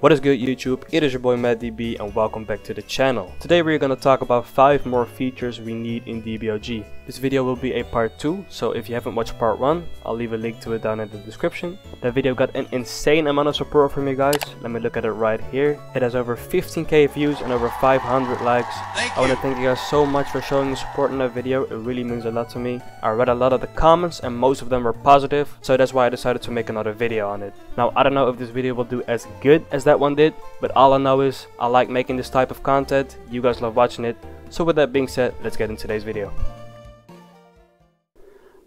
What is good YouTube, it is your boy MattDB and welcome back to the channel. Today we're going to talk about 5 more features we need in Dbog. This video will be a part 2, so if you haven't watched part 1, I'll leave a link to it down in the description. That video got an insane amount of support from you guys. Let me look at it right here. It has over 15k views and over 500 likes. I want to thank you guys so much for showing me support in that video, it really means a lot to me. I read a lot of the comments and most of them were positive, so that's why I decided to make another video on it. Now I don't know if this video will do as good as that one did, but all I know is I like making this type of content, you guys love watching it. So with that being said, let's get into today's video.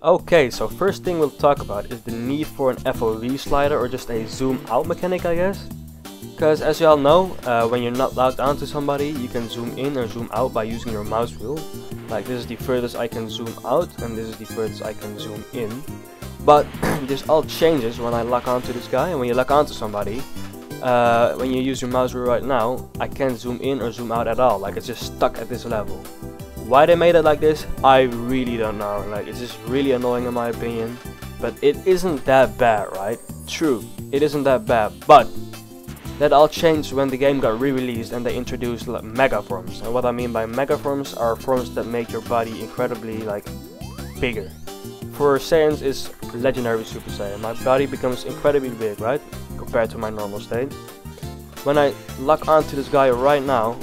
Okay, so first thing we'll talk about is the need for an FOV slider, or just a zoom out mechanic, I guess. Because as you all know, when you're not logged onto somebody, you can zoom in or zoom out by using your mouse wheel. Like this is the furthest I can zoom out and this is the furthest I can zoom in. But this all changes when I lock onto this guy, and when you lock onto somebody, when you use your mouse wheel right now, I can't zoom in or zoom out at all. Like it's just stuck at this level. Why they made it like this, I really don't know. Like it's just really annoying in my opinion. But it isn't that bad, right? True, it isn't that bad. But that all changed when the game got re-released and they introduced like mega forms. And what I mean by mega forms are forms that make your body incredibly like bigger. For Saiyans is legendary Super Saiyan. My body becomes incredibly big, right? Compared to my normal state. When I lock onto this guy right now,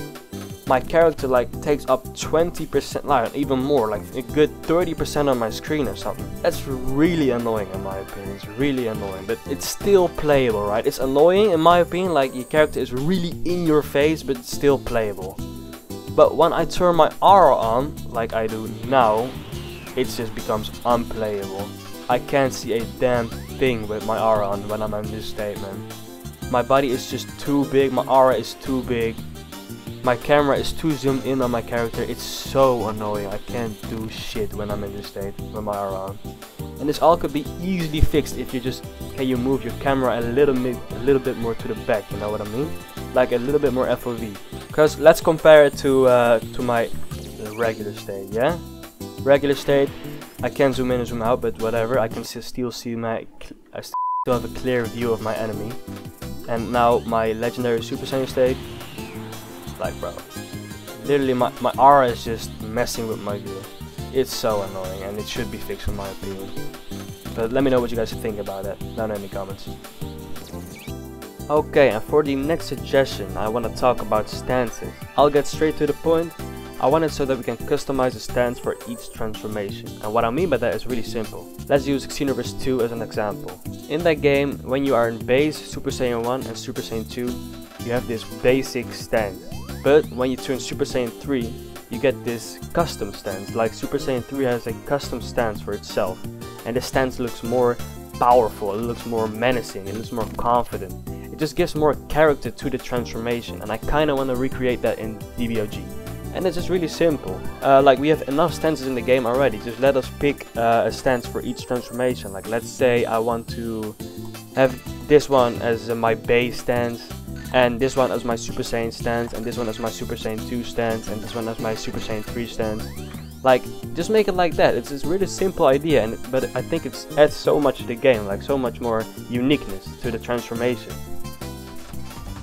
my character like takes up 20%, like even more, like a good 30% on my screen or something. That's really annoying in my opinion. It's really annoying, but it's still playable, right? It's annoying in my opinion, like your character is really in your face, but it's still playable. But when I turn my aura on, like I do now, it just becomes unplayable. I can't see a damn thing with my aura on when I'm in this state, man. My body is just too big, my aura is too big. My camera is too zoomed in on my character. It's so annoying. I can't do shit when I'm in this state with my aura on. And this all could be easily fixed if you just you move your camera a little bit more to the back. You know what I mean? Like a little bit more FOV. Because let's compare it to my regular state. Yeah, regular state. I can zoom in and zoom out, but whatever. I can still see I still have a clear view of my enemy. And now my legendary Super Saiyan state. Like bro, literally my aura is just messing with my view. It's so annoying and it should be fixed in my opinion. But let me know what you guys think about that down in the comments. Okay, and for the next suggestion I want to talk about stances. I'll get straight to the point. I want it so that we can customize a stance for each transformation. And what I mean by that is really simple. Let's use Xenoverse 2 as an example. In that game, when you are in base Super Saiyan 1 and Super Saiyan 2, you have this basic stance. But when you turn Super Saiyan 3, you get this custom stance. Like Super Saiyan 3 has a custom stance for itself. And the stance looks more powerful, it looks more menacing, it looks more confident. It just gives more character to the transformation, and I kinda wanna recreate that in Dbog. And it's just really simple. Like we have enough stances in the game already, just let us pick a stance for each transformation. Like let's say I want to have this one as my base stance, and this one as my Super Saiyan stance, and this one as my Super Saiyan 2 stance, and this one as my Super Saiyan 3 stance. Like, just make it like that. It's a really simple idea, but I think it adds so much to the game, like so much more uniqueness to the transformation.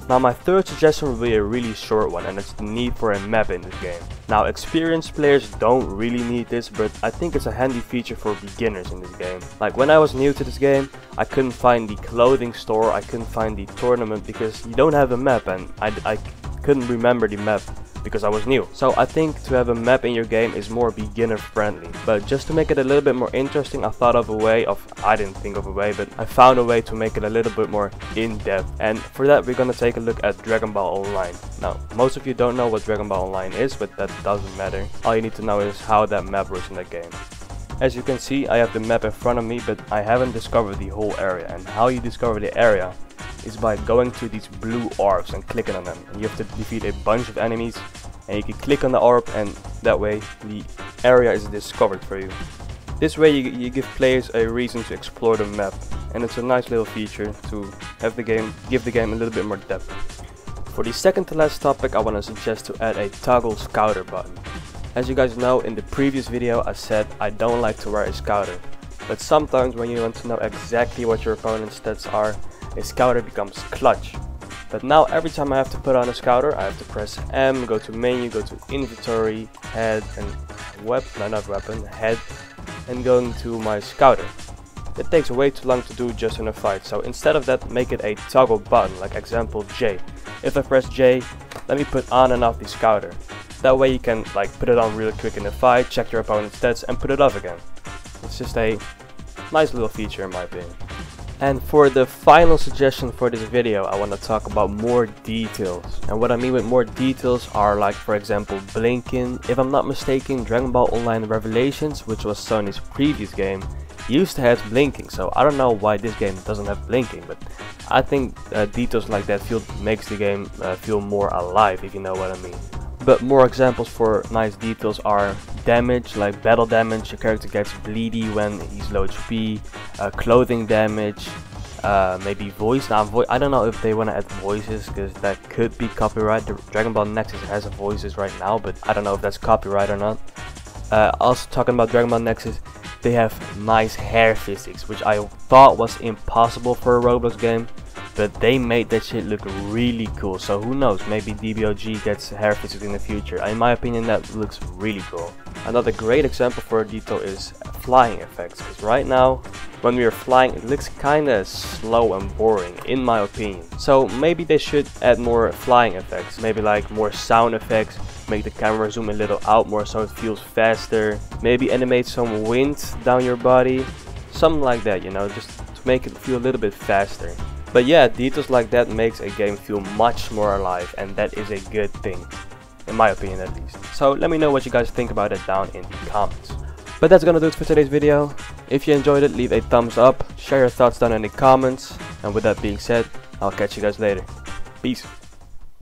Now my third suggestion will be a really short one, and it's the need for a map in this game. Now experienced players don't really need this, but I think it's a handy feature for beginners in this game. Like when I was new to this game, I couldn't find the clothing store, I couldn't find the tournament because you don't have a map, and I couldn't remember the map because I was new. So I think to have a map in your game is more beginner friendly. But just to make it a little bit more interesting, I thought of a way I didn't think of a way, but I found a way to make it a little bit more in-depth. And for that we're gonna take a look at Dragon Ball Online. Now most of you don't know what Dragon Ball Online is, but that doesn't matter. All you need to know is how that map works in that game. As you can see, I have the map in front of me, but I haven't discovered the whole area. And how you discover the area is by going to these blue orbs and clicking on them. And you have to defeat a bunch of enemies, and you can click on the orb, and that way the area is discovered for you. This way you give players a reason to explore the map, and it's a nice little feature to have give the game a little bit more depth. For the second to last topic, I want to suggest to add a toggle scouter button. As you guys know, in the previous video I said I don't like to wear a scouter, but sometimes when you want to know exactly what your opponent's stats are, a scouter becomes clutch. But now every time I have to put on a scouter, I have to press M, go to menu, go to inventory, head and head, and go into my scouter. It takes way too long to do just in a fight, so instead of that, make it a toggle button, like example J. If I press J, let me put on and off the scouter. That way you can like put it on really quick in the fight, check your opponent's stats and put it off again. It's just a nice little feature in my opinion. And for the final suggestion for this video, I want to talk about more details. And what I mean with more details are like, for example, blinking. If I'm not mistaken, Dragon Ball Online Revelations, which was Sony's previous game, used to have blinking. So I don't know why this game doesn't have blinking, but I think details like that makes the game feel more alive, if you know what I mean. But more examples for nice details are damage, like battle damage. Your character gets bleedy when he's low HP, clothing damage, maybe voice. Now, I don't know if they want to add voices, because that could be copyright. The Dragon Ball Nexus has voices right now, but I don't know if that's copyright or not. Also talking about Dragon Ball Nexus, they have nice hair physics, which I thought was impossible for a Roblox game. But they made that shit look really cool, so who knows, maybe Dbog gets hair physics in the future. In my opinion, that looks really cool. Another great example for a detail is flying effects, because right now when we are flying it looks kinda slow and boring in my opinion. So maybe they should add more flying effects, maybe like more sound effects, make the camera zoom a little out more so it feels faster, maybe animate some wind down your body, something like that, you know, just to make it feel a little bit faster. But yeah, details like that makes a game feel much more alive, and that is a good thing, in my opinion at least. So let me know what you guys think about it down in the comments. But that's gonna do it for today's video. If you enjoyed it, leave a thumbs up, share your thoughts down in the comments, and with that being said, I'll catch you guys later. Peace.